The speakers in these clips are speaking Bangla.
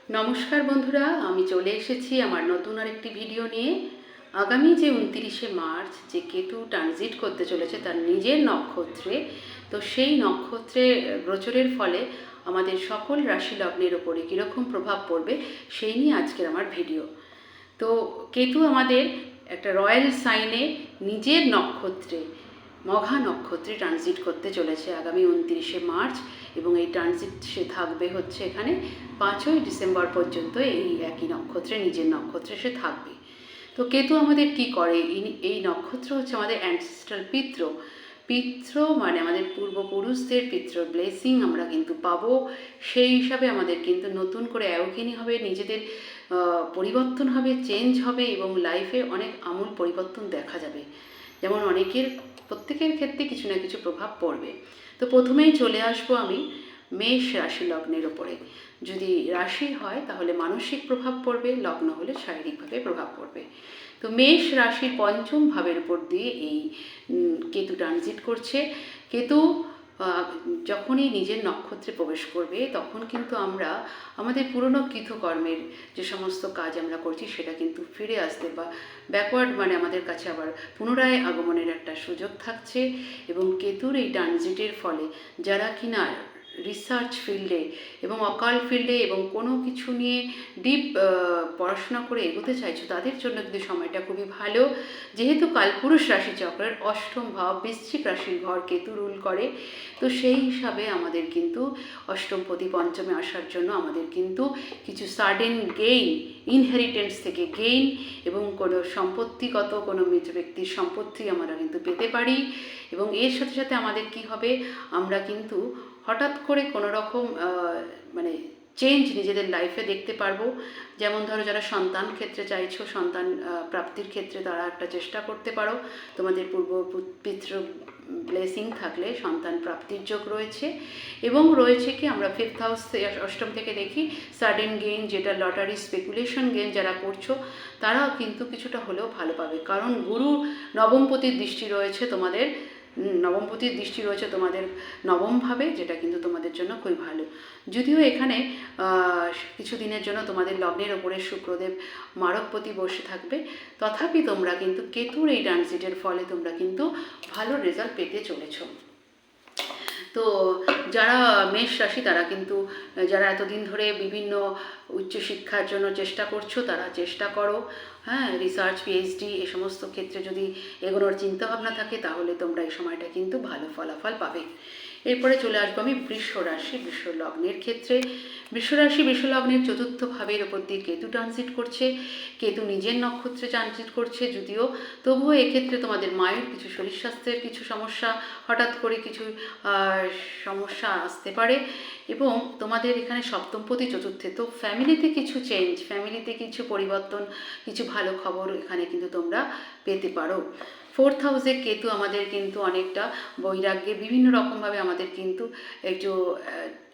নমস্কার বন্ধুরা, আমি চলে এসেছি আমার নতুন আরেকটি ভিডিও নিয়ে। আগামী যে 29শে মার্চ যে কেতু ট্রানজিট করতে চলেছে তার নিজের নক্ষত্রে, তো সেই নক্ষত্রে গোচরের ফলে আমাদের সকল রাশি লগ্নের ওপরে কীরকম প্রভাব পড়বে সেই নিয়ে আজকের আমার ভিডিও। তো কেতু আমাদের একটা রয়্যাল সাইনে নিজের নক্ষত্রে মঘা নক্ষত্রে ট্রানজিট করতে চলেছে আগামী 29শে মার্চ, এবং এই ট্রানজিট সে থাকবে হচ্ছে এখানে 5ই ডিসেম্বর পর্যন্ত। এই একই নক্ষত্রে নিজের নক্ষত্রে সে থাকবে। তো কেতু আমাদের কি করে? এই নক্ষত্র হচ্ছে আমাদের অ্যানসেস্ট্রাল পিত্র মানে আমাদের পূর্বপুরুষদের পিত্র ব্লেসিং আমরা কিন্তু পাবো। সেই হিসাবে আমাদের কিন্তু নতুন করে অ্যাওকেনি হবে, নিজেদের পরিবর্তন হবে, চেঞ্জ হবে, এবং লাইফে অনেক আমূল পরিবর্তন দেখা যাবে। যেমন প্রত্যেকের ক্ষেত্রে কিছু না কিছু প্রভাব পড়বে। তো প্রথমেই চলে আসবো আমি মেষ রাশি লগ্নের ওপরে। যদি রাশি হয় তাহলে মানসিক প্রভাব পড়বে, লগ্ন হলে শারীরিকভাবে প্রভাব পড়বে। তো মেষ রাশির পঞ্চম ভাবের উপর দিয়ে এই কেতু ট্রানজিট করছে। কেতু যখনই নিজের নক্ষত্রে প্রবেশ করবে তখন কিন্তু আমরা আমাদের পুরনো কৃতকর্মের যে সমস্ত কাজ আমরা করছি সেটা কিন্তু ফিরে আসতে বা ব্যাকওয়ার্ড মানে আমাদের কাছে আবার পুনরায় আগমনের একটা সুযোগ থাকছে। এবং কেতুর এই ট্রানজিটের ফলে যারা কিনা রিসার্চ ফিল্ডে এবং অকাল ফিল্ডে এবং কোনো কিছু নিয়ে ডিপ পড়াশোনা করে এগোতে চাইছো তাদের জন্য কিন্তু সময়টা খুবই ভালো। যেহেতু কালপুরুষ রাশিচক্রের অষ্টম ভাব বৃশ্চিক রাশির ঘর কেতু রুল করে, তো সেই হিসাবে আমাদের কিন্তু অষ্টমপতি পঞ্চমে আসার জন্য আমাদের কিন্তু কিছু সাডেন গেইন, ইনহেরিটেন্স থেকে গেইন এবং কোনো সম্পত্তিগত কোনো মৃত ব্যক্তির সম্পত্তি আমরা কিন্তু পেতে পারি। এবং এর সাথে সাথে আমাদের কি হবে, আমরা কিন্তু হঠাৎ করে কোনো রকম মানে চেঞ্জ নিজেদের লাইফে দেখতে পারবো। যেমন ধরো যারা সন্তান ক্ষেত্রে চাইছো, সন্তান প্রাপ্তির ক্ষেত্রে তারা একটা চেষ্টা করতে পারো। তোমাদের পিতৃ ব্লেসিং থাকলে সন্তান প্রাপ্তির যোগ রয়েছে। এবং রয়েছে কি আমরা 5th হাউস অষ্টম থেকে দেখি সাডেন গেইন, যেটা লটারি স্পেকুলেশন গেইন যারা করছো তারাও কিন্তু কিছুটা হলেও ভালো পাবে। কারণ গুরু নবমপতির দৃষ্টি রয়েছে তোমাদের, নবমপতির দৃষ্টি রয়েছে তোমাদের নবমভাবে, যেটা কিন্তু তোমাদের জন্য খুবই ভালো। যদিও এখানে কিছু দিনের জন্য তোমাদের লগ্নের ওপরে শুক্রদেব মারকপতি বসে থাকবে, তথাপি তোমরা কিন্তু কেতুর এই ট্রানজিটের ফলে তোমরা কিন্তু ভালো রেজাল্ট পেতে চলেছো। তো যারা মেষ রাশি তারা কিন্তু, যারা এতদিন ধরে বিভিন্ন উচ্চশিক্ষার জন্য চেষ্টা করছো তারা চেষ্টা করো। হ্যাঁ, রিসার্চ পিএইচডি এ সমস্ত ক্ষেত্রে যদি এগোনোর চিন্তাভাবনা থাকে তাহলে তোমরা এই সময়টা কিন্তু ভালো ফলাফল পাবে। এরপরে চলে আসবো আমি বৃষ রাশি বৃষ লগ্নের ক্ষেত্রে। বৃষ রাশি বৃষ লগ্নের চতুর্থ ভাবের ওপর দিয়ে কেতু ট্রানজিট করছে। কেতু নিজের নক্ষত্রে ট্রানজিট করছে যদিও, তবুও এক্ষেত্রে তোমাদের মায়ের কিছু শরীর স্বাস্থ্যের কিছু সমস্যা, হঠাৎ করে কিছু সমস্যা আসতে পারে। এবং তোমাদের এখানে সপ্তমপতি চতুর্থে, তো ফ্যামিলিতে কিছু চেঞ্জ, ফ্যামিলিতে কিছু পরিবর্তন, কিছু ভালো খবর এখানে কিন্তু তোমরা পেতে পারো। 4th হাউসে কেতু আমাদের কিন্তু অনেকটা বৈরাগ্যে বিভিন্ন রকমভাবে আমাদের কিন্তু একটু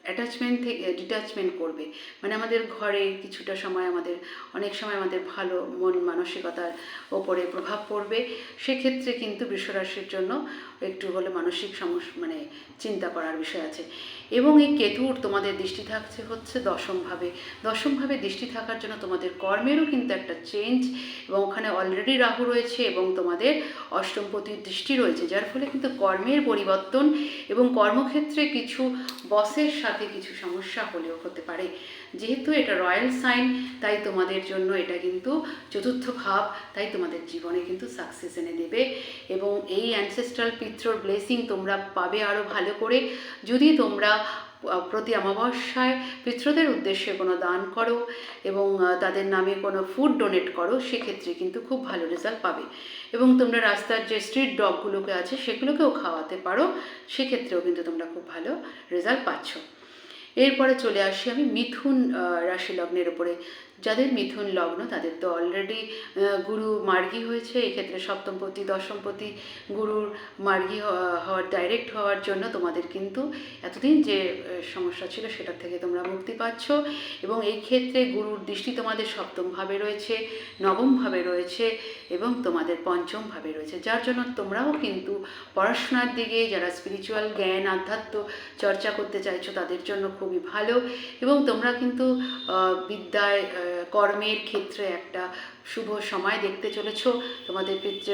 অ্যাটাচমেন্ট থেকে ডিট্যাচমেন্ট করবে। মানে আমাদের ঘরে কিছুটা সময় আমাদের, অনেক সময় আমাদের ভালো মন মানসিকতার ওপরে প্রভাব পড়বে। সেক্ষেত্রে কিন্তু বৃষরাশির জন্য একটু হলে মানসিক সমস্যা মানে চিন্তা করার বিষয় আছে। এবং এই কেতুর তোমাদের দৃষ্টি থাকছে হচ্ছে দশমভাবে দৃষ্টি থাকার জন্য তোমাদের কর্মেরও কিন্তু একটা চেঞ্জ, এবং ওখানে অলরেডি রাহু রয়েছে এবং তোমাদের অষ্টমপতির দৃষ্টি রয়েছে, যার ফলে কিন্তু কর্মের পরিবর্তন এবং কর্মক্ষেত্রে কিছু বসের সাথে কিছু সমস্যা হলেও হতে পারে। যেহেতু এটা রয়্যাল সাইন তাই তোমাদের জন্য এটা কিন্তু চতুর্থ ভাব, তাই তোমাদের জীবনে কিন্তু সাকসেস এনে দেবে। এবং এই অ্যানসেস্ট্রাল পিত্রর ব্লেসিং তোমরা পাবে আরও ভালো করে যদি তোমরা প্রতি অমাবস্যায় পিতৃদের উদ্দেশ্যে কোনো দান করো এবং তাদের নামে কোনো ফুড ডোনেট করো, সেক্ষেত্রে কিন্তু খুব ভালো রেজাল্ট পাবে। এবং তোমরা রাস্তার যে স্ট্রিট ডগগুলোকে আছে সেগুলোকেও খাওয়াতে পারো, সেক্ষেত্রেও কিন্তু তোমরা খুব ভালো রেজাল্ট পাচ্ছ। এরপরে চলে আসি আমি মিথুন রাশি লগ্নের উপরে। যাদের মিথুন লগ্ন তাদের তো অলরেডি গুরু মার্গী হয়েছে। এক্ষেত্রে সপ্তমপতি দশমপতি গুরুর মার্গী হওয়ার ডাইরেক্ট হওয়ার জন্য তোমাদের কিন্তু এতদিন যে সমস্যা ছিল সেটার থেকে তোমরা মুক্তি পাচ্ছ। এবং এই ক্ষেত্রে গুরুর দৃষ্টি তোমাদের সপ্তম ভাবে রয়েছে, নবম ভাবে রয়েছে এবং তোমাদের পঞ্চম ভাবে রয়েছে, যার জন্য তোমরাও কিন্তু পড়াশোনার দিকে, যারা স্পিরিচুয়াল জ্ঞান আধ্যাত্ম চর্চা করতে চাইছো তাদের জন্য খুব খুবই ভালো, এবং তোমরা কিন্তু বিদ্যায় কর্মের ক্ষেত্রে একটা শুভ সময় দেখতে চলেছো তোমাদের পিতৃ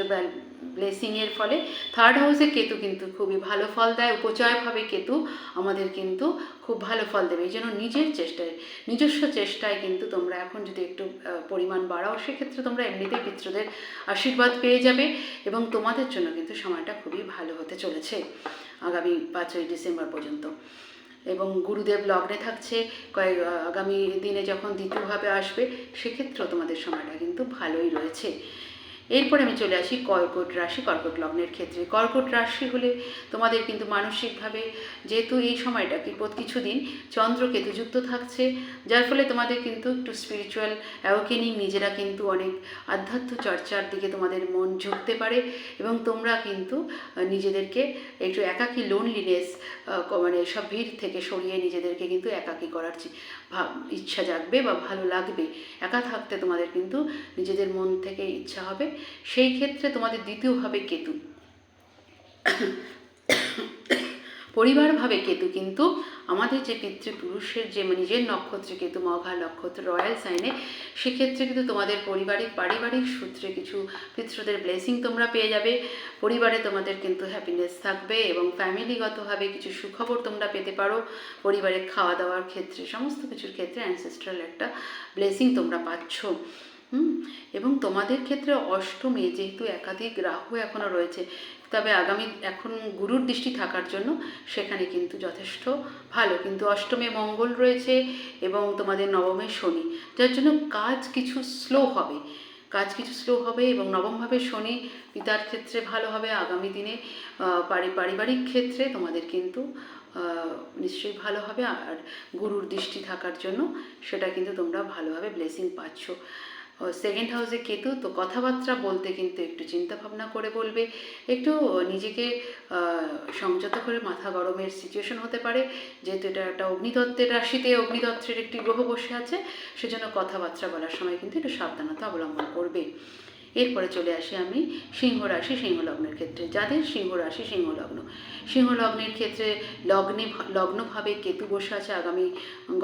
ব্লেসিংয়ের ফলে। থার্ড হাউসে কেতু কিন্তু খুবই ভালো ফল দেয়, উপচয়ভাবে কেতু আমাদের কিন্তু খুব ভালো ফল দেবে। এই জন্য নিজস্ব চেষ্টায় কিন্তু তোমরা এখন যদি একটু পরিমাণ বাড়াও, সেক্ষেত্রে তোমরা এমনিতেই পিতৃদের আশীর্বাদ পেয়ে যাবে, এবং তোমাদের জন্য কিন্তু সময়টা খুবই ভালো হতে চলেছে আগামী 5ই ডিসেম্বর পর্যন্ত। এবং গুরুদেব লগ্নে থাকছে আগামী দিনে যখন দ্বিতীয়ভাবে আসবে, সেক্ষেত্রেও তোমাদের সময়টা কিন্তু ভালোই রয়েছে। এরপরে আমি চলে আসি কর্কট রাশি, কর্কট লগ্নের ক্ষেত্রে। কর্কট রাশি হলে তোমাদের কিন্তু মানসিকভাবে, যেহেতু এই সময়টা কিছুদিন চন্দ্রকেতু যুক্ত থাকছে, যার ফলে তোমাদের কিন্তু একটু স্পিরিচুয়াল অ্যাওকেনিং, নিজেরা কিন্তু অনেক আধ্যাত্ম চর্চার দিকে তোমাদের মন ঝুঁকতে পারে, এবং তোমরা কিন্তু নিজেদেরকে একটু একাকী, লোনলিনেস মানে সব ভিড় থেকে সরিয়ে নিজেদেরকে কিন্তু একাকী করার ইচ্ছা জাগবে বা ভালো লাগবে। একা থাকতে তোমাদের কিন্তু নিজেদের মন থেকে ইচ্ছা হবে। সেই ক্ষেত্রে তোমাদের দ্বিতীয়ভাবে কেতু, পরিবারভাবে কেতু কিন্তু আমাদের যে পিতৃপুরুষের যে নিজের নক্ষত্রে কেতু, মঘা নক্ষত্র, রয়্যাল সাইনে, সেক্ষেত্রে কিন্তু তোমাদের পারিবারিক সূত্রে কিছু পিতৃদের ব্লেসিং তোমরা পেয়ে যাবে। পরিবারে তোমাদের কিন্তু হ্যাপিনেস থাকবে, এবং ফ্যামিলিগতভাবে কিছু সুখবর তোমরা পেতে পারো। পরিবারে খাওয়া দাওয়ার ক্ষেত্রে, সমস্ত কিছুর ক্ষেত্রে অ্যানসেস্ট্রাল একটা ব্লেসিং তোমরা পাচ্ছ। এবং তোমাদের ক্ষেত্রে অষ্টমে যেহেতু একাধিক রাহু এখনও রয়েছে, তবে এখন গুরুর দৃষ্টি থাকার জন্য সেখানে কিন্তু যথেষ্ট ভালো, কিন্তু অষ্টমে মঙ্গল রয়েছে এবং তোমাদের নবমে শনি, যার জন্য কাজ কিছু স্লো হবে, এবং নবমভাবে শনি পিতার ক্ষেত্রে ভালো হবে আগামী দিনে। পারিবারিক ক্ষেত্রে তোমাদের কিন্তু নিশ্চয়ই ভালো হবে, আর গুরুর দৃষ্টি থাকার জন্য সেটা কিন্তু তোমরা ভালোভাবে ব্লেসিং পাচ্ছ। সেকেন্ড হাউসে কেতু, তো কথাবার্তা বলতে কিন্তু একটু চিন্তা ভাবনা করে বলবে, একটু নিজেকে সংযত করে, মাথা গরমের সিচুয়েশন হতে পারে, যেহেতু এটা একটা অগ্নিতত্ত্বের রাশিতে, অগ্নিতত্ত্বের একটি গ্রহ বসে আছে, সেজন্য কথাবার্তা বলার সময় কিন্তু একটু সাবধানতা অবলম্বন করবে। এরপরে চলে আসি আমি সিংহ রাশি, সিংহ লগ্নের ক্ষেত্রে। যাদের সিংহ রাশি, সিংহ লগ্নের ক্ষেত্রে লগ্নভাবে কেতু বসে আছে আগামী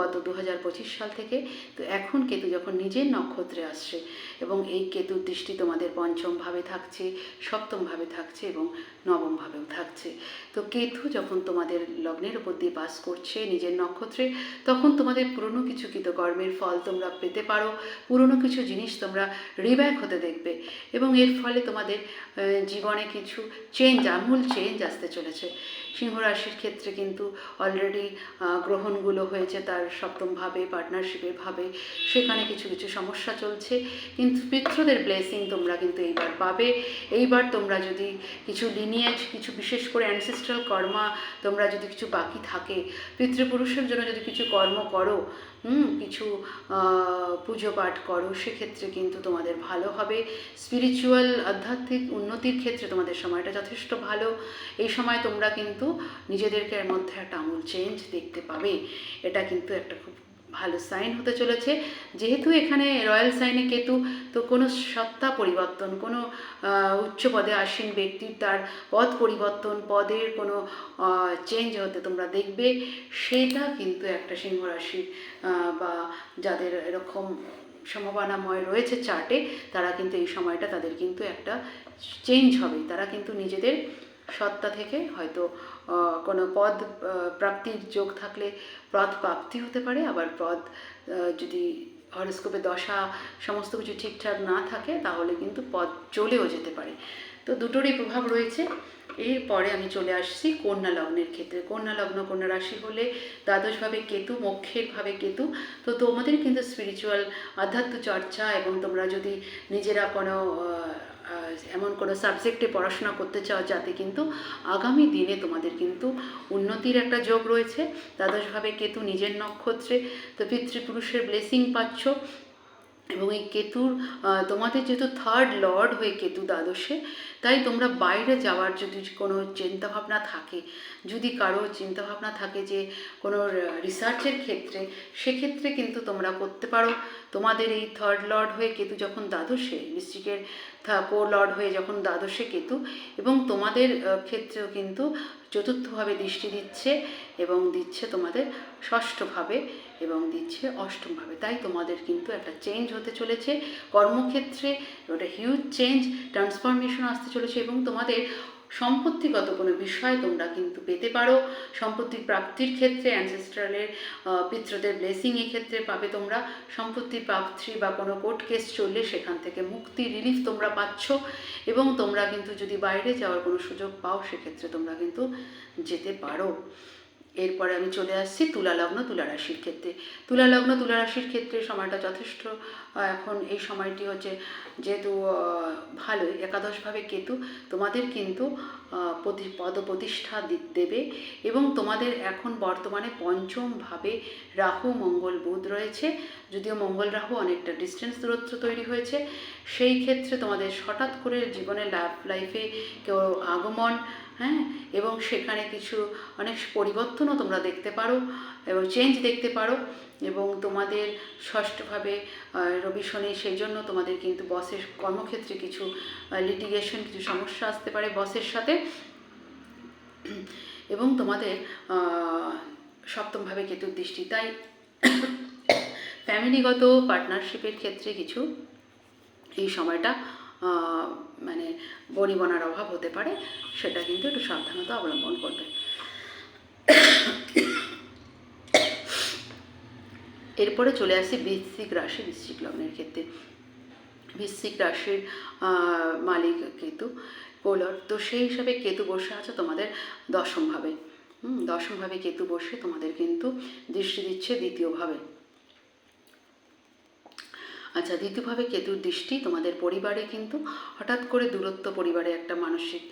গত 2025 সাল থেকে। তো এখন কেতু যখন নিজের নক্ষত্রে আসছে, এবং এই কেতুর দৃষ্টি তোমাদের পঞ্চমভাবে থাকছে, সপ্তমভাবে থাকছে, এবং নবমভাবেও থাকছে। তো কেতু যখন তোমাদের লগ্নের উপর দিয়ে পাস করছে নিজের নক্ষত্রে, তখন তোমাদের পুরনো কিছু কৃতকর্মের ফল তোমরা পেতে পারো, পুরনো কিছু জিনিস তোমরা রিব্যাক হতে দেখবে, এবং এর ফলে তোমাদের জীবনে কিছু আমূল চেঞ্জ আসতে চলেছে। সিংহ রাশির ক্ষেত্রে কিন্তু অলরেডি গ্রহণগুলো হয়েছে তার সপ্তমভাবে, পার্টনারশিপের ভাবে, সেখানে কিছু সমস্যা চলছে, কিন্তু পিতৃদের ব্লেসিং তোমরা কিন্তু এইবার পাবে। এইবার তোমরা যদি কিছু লিনিয়েজ, কিছু বিশেষ করে অ্যানসেস্ট্রাল কর্মা তোমরা যদি কিছু বাকি থাকে, পিতৃপুরুষের জন্য যদি কিছু কর্ম করো, কিছু পুজো পাঠ করো, সেক্ষেত্রে কিন্তু তোমাদের ভালো হবে। স্পিরিচুয়াল আধ্যাত্মিক উন্নতির ক্ষেত্রে তোমাদের সময়টা যথেষ্ট ভালো। এই সময় তোমরা কিন্তু নিজেদেরকে এর মধ্যে একটা আমূল চেঞ্জ দেখতে পাবে। এটা কিন্তু একটা খুব ভালো সাইন হতে চলেছে। যেহেতু এখানে রয়্যাল সাইনে কেতু, তো কোনো সত্তা পরিবর্তন, কোনো উচ্চ পদে আসীন ব্যক্তির তার পদ পরিবর্তন, পদের কোনো চেঞ্জ হতে তোমরা দেখবে। সেটা কিন্তু একটা সিংহ রাশি বা যাদের এরকম সম্ভাবনাময় রয়েছে চার্টে, তারা কিন্তু এই সময়টা তাদের কিন্তু একটা চেঞ্জ হবে। তারা কিন্তু নিজেদের সত্তা থেকে হয়তো কোনো পদ প্রাপ্তির যোগ থাকলে পদ প্রাপ্তি হতে পারে, আবার পদ যদি হরস্কোপে দশা সমস্ত কিছু ঠিকঠাক না থাকে, তাহলে কিন্তু পদ চলেও যেতে পারে। তো দুটোরই প্রভাব রয়েছে। এরপরে আমি চলে আসছি কন্যা লগ্নের ক্ষেত্রে। কন্যা লগ্ন, কন্যা রাশি হলে দ্বাদশভাবে কেতু, মোক্ষের ভাবে কেতু। তো তোমাদের কিন্তু স্পিরিচুয়াল আধ্যাত্ম চর্চা, এবং তোমরা যদি নিজেরা কোনো এমন কোনো সাবজেক্টে পড়াশোনা করতে চাও যাতে কিন্তু আগামী দিনে তোমাদের কিন্তু উন্নতির একটা যোগ রয়েছে। দ্বাদশভাবে কেতু নিজের নক্ষত্রে, তো পিতৃপুরুষের ব্লেসিং পাচ্ছ, এবং এই কেতুর তোমাদের যেহেতু থার্ড লর্ড হয়ে কেতু দ্বাদশে, তাই তোমরা বাইরে যাওয়ার যদি কোনো চিন্তাভাবনা থাকে, যদি কারো চিন্তাভাবনা থাকে যে কোনো রিসার্চের ক্ষেত্রে, সেক্ষেত্রে কিন্তু তোমরা করতে পারো। তোমাদের এই থার্ড লর্ড হয়ে কেতু যখন দ্বাদশে, বৃশ্চিকের কো লর্ড হয়ে যখন দ্বাদশে কেতু, এবং তোমাদের ক্ষেত্রেও কিন্তু চতুর্থভাবে দৃষ্টি দিচ্ছে এবং দিচ্ছে তোমাদের ষষ্ঠভাবে এবং দিচ্ছে অষ্টমভাবে। তাই তোমাদের কিন্তু একটা চেঞ্জ হতে চলেছে কর্মক্ষেত্রে, ওটা হিউজ চেঞ্জ, ট্রান্সফরমেশন আসতে চলেছে এবং তোমাদের সম্পত্তিগত কোনো বিষয় তোমরা কিন্তু পেতে পারো। সম্পত্তির প্রাপ্তির ক্ষেত্রে অ্যানসেস্ট্রালের পিতৃদের ব্লেসিং ক্ষেত্রে পাবে তোমরা। সম্পত্তির প্রাপ্তি বা কোনো কোর্ট কেস চললে সেখান থেকে মুক্তি, রিলিফ তোমরা পাচ্ছ এবং তোমরা কিন্তু যদি বাইরে যাওয়ার কোনো সুযোগ পাও সেক্ষেত্রে তোমরা কিন্তু যেতে পারো। এরপরে আমি চলে আসছি তুলা লগ্ন তুলা রাশির ক্ষেত্রে। তুলা লগ্ন তুলা রাশির ক্ষেত্রে সময়টা যথেষ্ট, এখন এই সময়টি হচ্ছে যেহেতু ভালোই, একাদশভাবে কেতু তোমাদের কিন্তু পদ প্রতিষ্ঠা দেবে এবং তোমাদের এখন বর্তমানে পঞ্চমভাবে রাহু মঙ্গল বুধ রয়েছে। যদিও মঙ্গল রাহু অনেকটা ডিস্টেন্স দূরত্ব তৈরি হয়েছে, সেই ক্ষেত্রে তোমাদের হঠাৎ করে জীবনের লাইফে কেউ আগমন, হ্যাঁ, এবং সেখানে কিছু অনেক পরিবর্তনও তোমরা দেখতে পারো এবং চেঞ্জ দেখতে পারো। এবং তোমাদের ষষ্ঠভাবে রবি শনি, সেই জন্য তোমাদের কিন্তু বসের কর্মক্ষেত্রে কিছু লিটিগেশন, কিছু সমস্যা আসতে পারে বসের সাথে। এবং তোমাদের সপ্তমভাবে কেতুর দৃষ্টি, তাই ফ্যামিলিগত পার্টনারশিপের ক্ষেত্রে কিছু এই সময়টা মানে বনিবনার অভাব হতে পারে, সেটা কিন্তু একটু সাবধানতা অবলম্বন করবে। এরপরে চলে আসি বৃশ্চিক রাশি, বৃশ্চিক লগ্নের ক্ষেত্রে। বৃশ্চিক রাশির মালিক কেতু পোলার, তো সেই হিসাবে কেতু বসে আছে তোমাদের দশমভাবে। দশমভাবে কেতু বসে তোমাদের কিন্তু দৃষ্টি দিচ্ছে দ্বিতীয়ভাবে। আচ্ছা, দ্বিতীয়ভাবে কেতুর দৃষ্টি তোমাদের পরিবারে কিন্তু হঠাৎ করে দূরত্ব, পরিবারে একটা মানসিক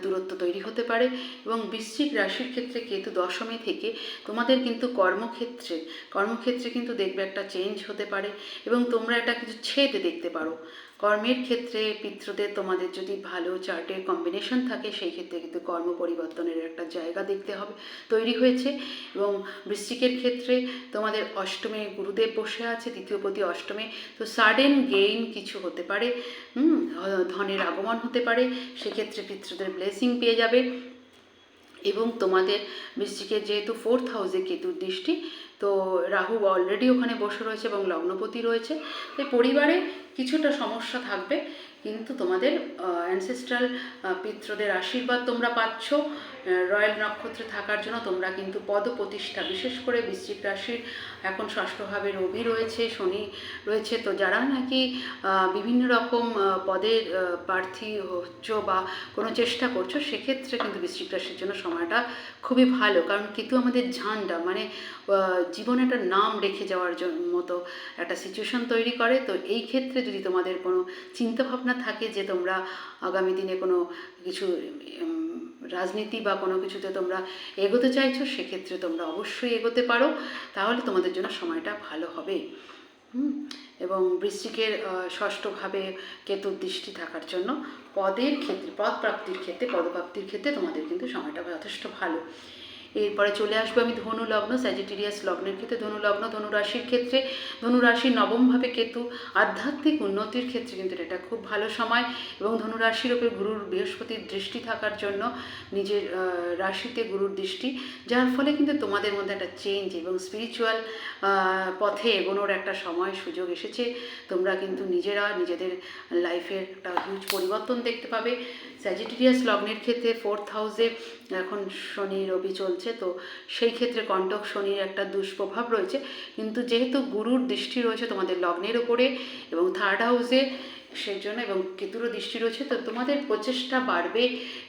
দূরত্ব তৈরি হতে পারে এবং বৃশ্চিক রাশির ক্ষেত্রে কেতু দশমে থেকে তোমাদের কিন্তু কর্মক্ষেত্রে কিন্তু দেখবে একটা চেঞ্জ হতে পারে এবং তোমরা একটা কিছু ছেদ দেখতে পারো। কর্মের ক্ষেত্রে পিতৃদের তোমাদের যদি ভালো চার্টের কম্বিনেশন থাকে, সেই ক্ষেত্রে কিন্তু কর্ম পরিবর্তনের একটা জায়গা দেখতে হবে তৈরি হয়েছে। এবং বৃশ্চিকের ক্ষেত্রে তোমাদের অষ্টমে গুরুদেব বসে আছে, দ্বিতীয়পতি অষ্টমে, তো সাডেন গেইন কিছু হতে পারে, ধনের আগমন হতে পারে, সেক্ষেত্রে পিতৃদের ব্লেসিং পেয়ে যাবে। এবং তোমাদের বৃশ্চিকের যেহেতু 4th হাউসে কেতুর দৃষ্টি, তো রাহু অলরেডি ওখানে বসে রয়েছে এবং লগ্নপতি রয়েছে, তাই পরিবারে কিছুটা সমস্যা থাকবে, কিন্তু তোমাদের অ্যানসেস্ট্রাল পিতৃদের আশীর্বাদ তোমরা পাচ্ছ। রয়্যাল নক্ষত্রে থাকার জন্য তোমরা কিন্তু পদ প্রতিষ্ঠা, বিশেষ করে বৃশ্চিক রাশির এখন ষষ্ঠভাবে রবি রয়েছে, শনি রয়েছে, তো যারা নাকি বিভিন্ন রকম পদের প্রার্থী হচ্ছ বা কোনো চেষ্টা করছো, সেক্ষেত্রে কিন্তু বৃশ্চিক রাশির জন্য সময়টা খুবই ভালো, কারণ কিন্তু আমাদের ঝান্ডা মানে জীবনে একটা নাম রেখে যাওয়ার মতো একটা সিচুয়েশন তৈরি করে। তো এই ক্ষেত্রে যদি তোমাদের কোনো চিন্তাভাবনা থাকে যে তোমরা আগামী দিনে কোনো কিছু রাজনীতি বা কোনো কিছুতে তোমরা এগোতে চাইছো, সেক্ষেত্রে তোমরা অবশ্যই এগোতে পারো, তাহলে তোমাদের জন্য সময়টা ভালো হবে। এবং বৃশ্চিকের ষষ্ঠভাবে কেতুর দৃষ্টি থাকার জন্য পদের ক্ষেত্রে, পদপ্রাপ্তির ক্ষেত্রে তোমাদের কিন্তু সময়টা যথেষ্ট ভালো। এরপরে চলে আসবো আমি ধনু লগ্ন, স্যাজিটেরিয়াস লগ্নের ক্ষেত্রে। ধনু লগ্ন, ধনু রাশির ক্ষেত্রে, ধনু রাশির নবমভাবে কেতু, আধ্যাত্মিক উন্নতির ক্ষেত্রে কিন্তু এটা খুব ভালো সময়। এবং ধনু রাশির ওপর গুরুর বৃহস্পতির দৃষ্টি থাকার জন্য নিজের রাশিতে গুরুর দৃষ্টি, যার ফলে কিন্তু তোমাদের মধ্যে একটা চেঞ্জ এবং স্পিরিচুয়াল পথে এগোনোর একটা সময় সুযোগ এসেছে। তোমরা কিন্তু নিজেরা নিজেদের লাইফের একটা হিউজ পরিবর্তন দেখতে পাবে। স্যাজিটেরিয়াস লগ্নের ক্ষেত্রে 4th হাউসে এখন শনি রবি চলছে, তো সেই ক্ষেত্রে কণ্টক শনির একটা দুষ্প্রভাব রয়েছে, কিন্তু যেহেতু গুরুর দৃষ্টি রয়েছে তোমাদের লগ্নের ওপরে এবং 3rd হাউসে, সেই জন্য, এবং কেতুরও দৃষ্টি রয়েছে, তো তোমাদের প্রচেষ্টা বাড়বে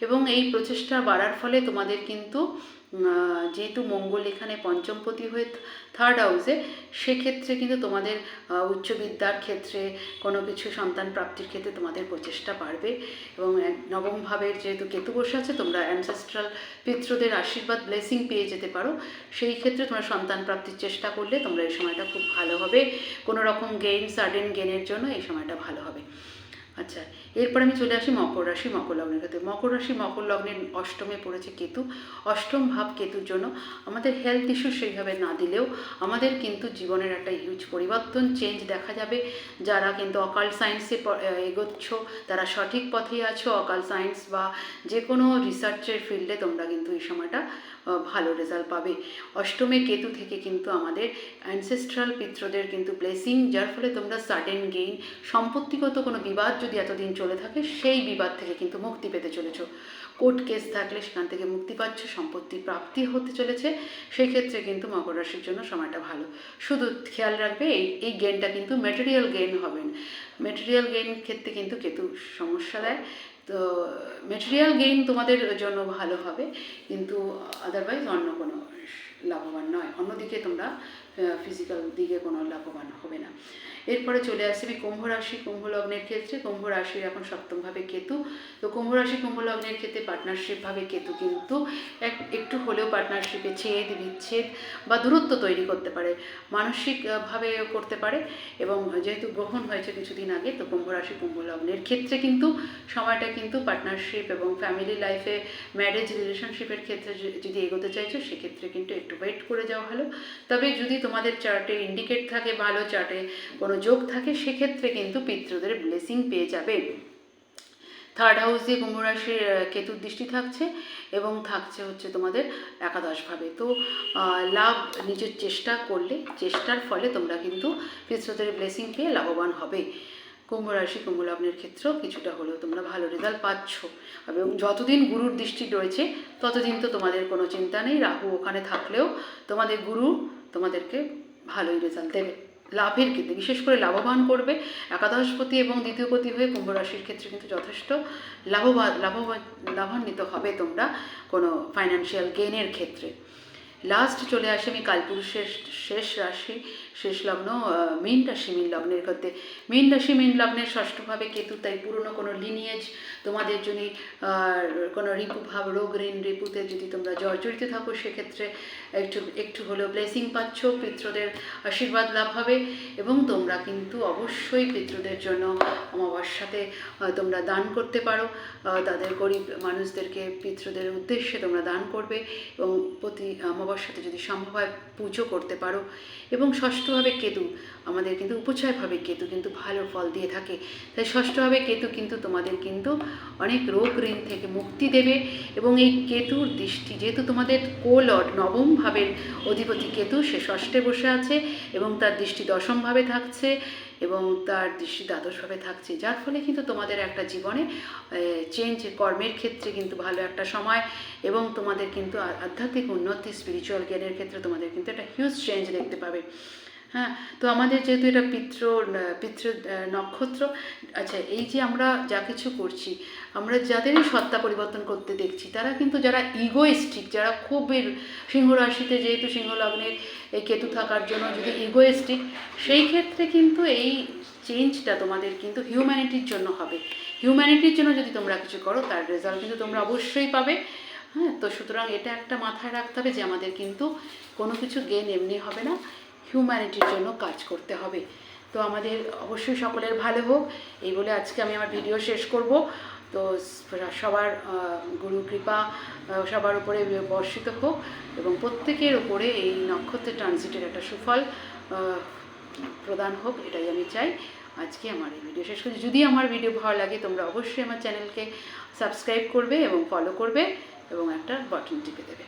এবং এই প্রচেষ্টা বাড়ার ফলে তোমাদের কিন্তু যেহেতু মঙ্গল এখানে পঞ্চমপতি হয়ে থার্ড হাউসে, সেক্ষেত্রে কিন্তু তোমাদের উচ্চ বিদ্যার ক্ষেত্রে কোনো কিছু সন্তান প্রাপ্তির ক্ষেত্রে তোমাদের প্রচেষ্টা বাড়বে। এবং নবম ভাবের যেহেতু কেতু বসে আছে, তোমরা অ্যানসেস্ট্রাল পিতৃদের আশীর্বাদ ব্লেসিং পেয়ে যেতে পারো। সেই ক্ষেত্রে তোমরা সন্তান প্রাপ্তির চেষ্টা করলে তোমরা এই সময়টা খুব ভালো হবে। কোনো রকম গেইন, সাডেন গেইনের জন্য এই সময়টা ভালো হবে। আচ্ছা, এরপর আমি চলে আসি মকর রাশি, মকর লগ্নের ক্ষেত্রে। মকর রাশি, মকর লগ্নের অষ্টমে পড়েছে কেতু। অষ্টম ভাব কেতুর জন্য আমাদের হেলথ ইস্যু সেইভাবে না দিলেও আমাদের কিন্তু জীবনের একটা হিউজ পরিবর্তন, চেঞ্জ দেখা যাবে। যারা কিন্তু অকাল্ট সায়েন্সে এগোচ্ছ তারা সঠিক পথেই আছো। অকাল্ট সায়েন্স বা যে কোনো রিসার্চের ফিল্ডে তোমরা কিন্তু এই সময়টা ভালো রেজাল্ট পাবে। অষ্টমে কেতু থেকে কিন্তু আমাদের অ্যানসেস্ট্রাল পিতৃদের কিন্তু ব্লেসিং, যার ফলে তোমরা সাডেন গেইন, সম্পত্তিগত কোনো বিবাদ যদি এতদিন চলে থাকে সেই বিবাদ থেকে কিন্তু মুক্তি পেতে চলেছ। কোর্ট কেস থাকলে সেখান থেকে মুক্তি পাচ্ছ, সম্পত্তি প্রাপ্তি হতে চলেছে। সেই ক্ষেত্রে কিন্তু মকর রাশির জন্য সময়টা ভালো। শুধু খেয়াল রাখবে এই গেইনটা কিন্তু ম্যাটেরিয়াল গেইন হবে না। ম্যাটেরিয়াল গেইন ক্ষেত্রে কিন্তু কেতু সমস্যা দেয়। তো ম্যাটেরিয়াল গেইন তোমাদের জন্য ভালো হবে, কিন্তু আদারওয়াইজ অন্য কোনো লাভবান নয়। অন্যদিকে তোমরা ফিজিক্যাল দিকে কোনো লাভবান হবে না। এরপরে চলে আসবে কুম্ভ রাশি, কুম্ভ লগ্নের ক্ষেত্রে। কুম্ভ রাশির এখন সপ্তমভাবে কেতু। তো কুম্ভ রাশি, কুম্ভ লগ্নের ক্ষেত্রে পার্টনারশিপভাবে কেতু কিন্তু একটু হলেও পার্টনারশিপে ছেদ, বিচ্ছেদ বা দূরত্ব তৈরি করতে পারে, মানসিকভাবে করতে পারে। এবং যেহেতু গ্রহণ হয়েছে কিছুদিন আগে, তো কুম্ভ রাশি, কুম্ভ লগ্নের ক্ষেত্রে কিন্তু সময়টা কিন্তু পার্টনারশিপ এবং ফ্যামিলি লাইফে, ম্যারেজ রিলেশনশিপের ক্ষেত্রে যদি এগোতে চাইছো সেক্ষেত্রে কিন্তু একটু ওয়েট করে যাওয়া ভালো। তবে যদি তোমাদের চার্টে ইন্ডিকেট থাকে, ভালো চার্টে কোনো যোগ থাকে, সেক্ষেত্রে কিন্তু পিতৃদের ব্লেসিং পেয়ে যাবে। থার্ড হাউস দিয়ে কুম্ভ রাশির কেতুর দৃষ্টি থাকছে এবং থাকছে হচ্ছে তোমাদের একাদশভাবে। তো লাভ নিজের চেষ্টা করলে, চেষ্টার ফলে তোমরা কিন্তু পিতৃদের ব্লেসিং পেয়ে লাভবান হবে। কুম্ভ রাশি, কুম্ভ লগ্নের ক্ষেত্রেও কিছুটা হলেও তোমরা ভালো রেজাল্ট পাচ্ছ। এবং যতদিন গুরুর দৃষ্টি রয়েছে ততদিন তো তোমাদের কোনো চিন্তা নেই। রাহু ওখানে থাকলেও তোমাদের গুরু তোমাদেরকে ভালোই রেজাল্ট দেবে, লাভের ক্ষেত্রে বিশেষ করে লাভবান করবে। একাদশপতি এবং দ্বিতীয়পতি হয়ে কুম্ভ রাশির ক্ষেত্রে কিন্তু যথেষ্ট লাভান্বিত হবে তোমরা কোনো ফাইন্যান্সিয়াল গেইনের ক্ষেত্রে। লাস্ট চলে আসে আমি কালপুরুষের শেষ রাশি, শেষ লগ্ন মীন রাশি, মীন লগ্নের ক্ষেত্রে। মীন রাশি, মীন লগ্নের ষষ্ঠভাবে কেতু, তাই পুরনো কোনো লিনিয়েজ তোমাদের যদি কোনো রিপুভাব, রোগ, ঋণ, রিপুতে যদি তোমরা জর্জরিত থাকো সেক্ষেত্রে একটু হলেও ব্লেসিং পাচ্ছ, পিতৃদের আশীর্বাদ লাভ হবে। এবং তোমরা কিন্তু অবশ্যই পিতৃদের জন্য অমাবস্যাতে তোমরা দান করতে পারো। তাদের গরিব মানুষদেরকে পিতৃদের উদ্দেশ্যে তোমরা দান করবে এবং প্রতি অমাবস্যাতে যদি সম্ভব হয় পুজো করতে পারো। এবং ষষ্ঠভাবে কেতু আমাদের কিন্তু উপচয়ভাবে কেতু কিন্তু ভালো ফল দিয়ে থাকে, তাই ষষ্ঠভাবে কেতু কিন্তু তোমাদের কিন্তু অনেক রোগ ঋণ থেকে মুক্তি দেবে। এবং এই কেতুর দৃষ্টি, যেহেতু তোমাদের কোলর্ড নবম ভাবের অধিপতি কেতু, সে ষষ্ঠে বসে আছে এবং তার দৃষ্টি দশমভাবে থাকছে এবং তার দৃষ্টি দ্বাদশভাবে থাকছে, যার ফলে কিন্তু তোমাদের একটা জীবনে চেঞ্জ, কর্মের ক্ষেত্রে কিন্তু ভালো একটা সময় এবং তোমাদের কিন্তু আধ্যাত্মিক উন্নতি, স্পিরিচুয়াল জ্ঞানের ক্ষেত্রে তোমাদের কিন্তু একটা হিউজ চেঞ্জ দেখতে পাবে। হ্যাঁ, তো আমাদের যেহেতু এটা পিতৃ নক্ষত্র, আচ্ছা, এই যে আমরা যা কিছু করছি, আমরা যাদেরই সত্তা পরিবর্তন করতে দেখছি তারা কিন্তু যারা ইগোয়েস্টিক, যারা খুব সিংহ রাশিতে যেহেতু সিংহ লগ্নের এই কেতু থাকার জন্য যদি ইগোয়েস্টিক, সেই ক্ষেত্রে কিন্তু এই চেঞ্জটা তোমাদের কিন্তু হিউম্যানিটির জন্য হবে। হিউম্যানিটির জন্য যদি তোমরা কিছু করো তার রেজাল্ট কিন্তু তোমরা অবশ্যই পাবে। হ্যাঁ, তো সুতরাং এটা একটা মাথায় রাখতে হবে যে আমাদের কিন্তু কোনো কিছু গেন এমনি হবে না, হিউম্যানিটির জন্য কাজ করতে হবে। তো আমাদের অবশ্যই সকলের ভালো হোক, এই বলে আজকে আমি আমার ভিডিও শেষ করব। তো সবার গুরু কৃপা সবার উপরে বর্ষিত হোক এবং প্রত্যেকের উপরে এই নক্ষত্রের ট্রানজিটের একটা সুফল প্রদান হোক, এটাই আমি চাই। আজকে আমার এই ভিডিও শেষ করছি। যদি আমার ভিডিও ভালো লাগে তোমরা অবশ্যই আমার চ্যানেলকে সাবস্ক্রাইব করবে এবং ফলো করবে এবং একটা বাটন টিপে দেবে।